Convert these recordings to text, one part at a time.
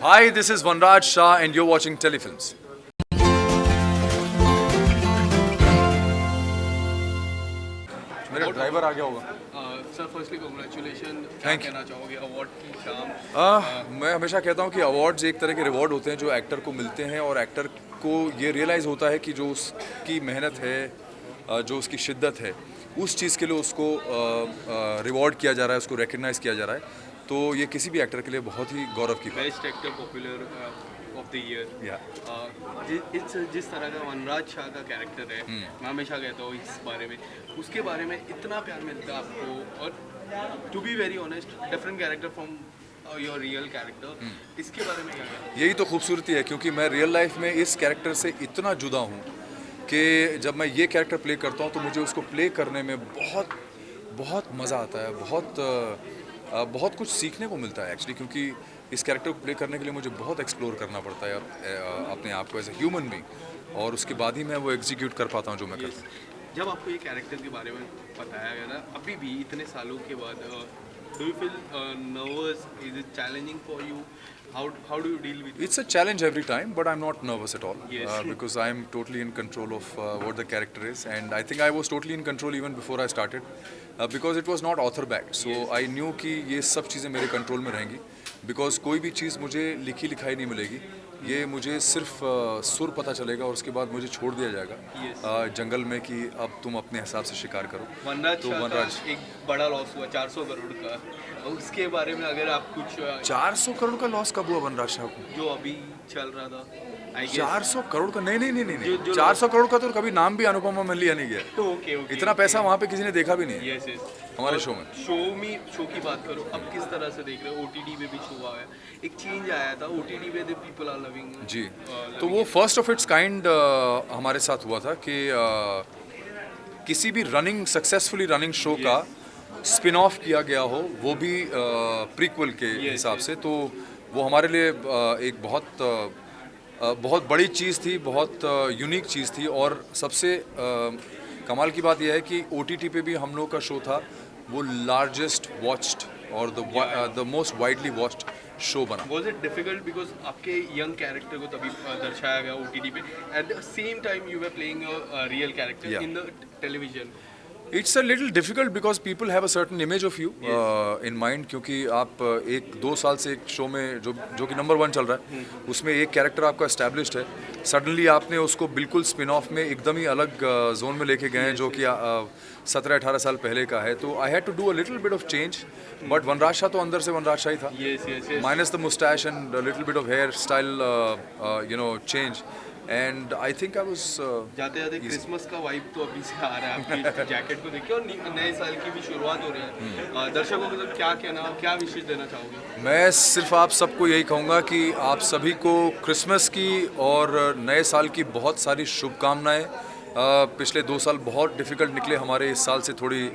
Hi, this is Vanraj Shah and you're watching Telefilms. मेरा driver आ गया होगा। Sir firstly congratulation, क्या Thank you. कहना चाहोगे अवार्ड की शाम? मैं हमेशा कहता हूँ कि अवार्ड्स एक तरह के रिवॉर्ड होते हैं जो एक्टर को मिलते हैं और एक्टर को ये रियलाइज़ होता है कि जो उसकी मेहनत है, जो उसकी शिद्दत है, उस चीज़ के लिए उसको रिवॉर्ड किया जा रहा है, उसको रिकग्नाइज़ किया जा रहा है। तो ये किसी भी एक्टर के लिए बहुत ही गौरव की बात best actor popular of the year. है। जिस तरह का वनराज शाह का कैरेक्टर है, मैं हमेशा कहता हूँ इस बारे में, उसके बारे में इतना प्यार मिलता है आपको। और to be very honest, different character from your real character, इसके बारे में क्या कहना? यही तो खूबसूरती है क्योंकि मैं रियल लाइफ में इस कैरेक्टर से इतना जुदा हूँ कि जब मैं ये कैरेक्टर प्ले करता हूँ तो मुझे उसको प्ले करने में बहुत बहुत मज़ा आता है, बहुत कुछ सीखने को मिलता है एक्चुअली, क्योंकि इस कैरेक्टर को प्ले करने के लिए मुझे बहुत एक्सप्लोर करना पड़ता है अपने आप को एज ए ह्यूमन बीइंग, और उसके बाद ही मैं वो एग्जीक्यूट कर पाता हूँ जो मैं करता हूँ। जब आपको ये कैरेक्टर के बारे में बताया गया ना, अभी भी इतने सालों के बाद, do you feel nervous? Is it challenging for you? How do you deal with? It's a challenge every time, but I'm not nervous at all Yes. because I'm totally in control of what the character is, and I think I was totally in control even before I started because it was not author backed. So Yes. I knew कि ये सब चीज़ें मेरे control में रहेंगी because कोई भी चीज़ मुझे लिखी लिखाई नहीं मिलेगी। ये मुझे सिर्फ सुर पता चलेगा और उसके बाद मुझे छोड़ दिया जाएगा Yes. जंगल में कि अब तुम अपने हिसाब से शिकार करो। वनराज तो शाह का वनराज एक बड़ा लॉस हुआ 400 करोड़ का, उसके बारे में अगर आप कुछ 400 करोड़ का लॉस कब हुआ वनराज शाह को? जो अभी चल रहा था, आई गेस। 400 करोड़ का? नहीं नहीं नहीं नहीं, जो 400 करोड़ का तो कभी नाम भी अनुपमा में लिया नहीं गया। ओके ओके, इतना पैसा वहाँ पे किसी ने देखा भी नहीं है यस यस। हमारे शो में। शो की बात करो, अब किस तरह से देख रहे हो? ओटीटी पे भी शो आया, एक चेंज आया था ओटीटी पे, द पीपल आर लविंग जी, तो वो फर्स्ट ऑफ इट्स काइंड हमारे साथ हुआ था कि किसी भी सक्सेसफुली रनिंग शो का स्पिन ऑफ किया गया हो, वो भी प्रीक्वल के हिसाब से, तो वो हमारे लिए एक बहुत बड़ी चीज़ थी, बहुत यूनिक चीज़ थी। और सबसे कमाल की बात यह है कि ओटीटी पे भी हम लोग का शो था वो लार्जेस्ट वॉच्ड और the most widely watched show बना। वाज इट डिफिकल्ट बिकॉज आपके यंग कैरेक्टर को तभी दर्शाया गया ओटीटी पे, at the same time you were playing a real character Yeah. In the television? It's a little difficult because people have a certain image of you in mind, क्योंकि आप 1-2 साल से एक शो में जो कि नंबर 1 चल रहा है उसमें एक कैरेक्टर आपका एस्टैब्लिश्ड है, सडनली आपने उसको बिल्कुल स्पिन ऑफ में एकदम ही अलग जोन में लेके गए हैं जो कि 17-18 साल पहले का है। तो I had to do a little bit of change, but Vanraj Shah तो अंदर से वनराज शाह ही था, yes yes yes. Minus the moustache and little bit of hair style change, and I think I was जाते जाते क्रिसमस का वाइब तो अभी से आ रहा है आपकी जैकेट को देखिए, और नए साल की भी शुरुआत हो रही है। दर्शकों को तो क्या कहना, क्या विशेष देना चाहोगे? मैं सिर्फ आप सबको यही कहूँगा कि आप सभी को क्रिसमस की और नए साल की बहुत सारी शुभकामनाएं। पिछले 2 साल बहुत डिफ़िकल्ट निकले हमारे, इस साल से थोड़ी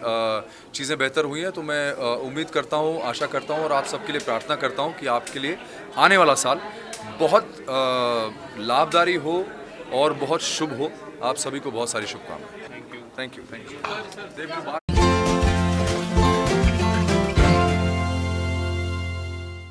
चीज़ें बेहतर हुई हैं, तो मैं उम्मीद करता हूँ, आशा करता हूँ और आप सबके लिए प्रार्थना करता हूँ कि आपके लिए आने वाला साल बहुत लाभदायी हो और बहुत शुभ हो। आप सभी को बहुत सारी शुभकामनाएं। Thank you. Thank you.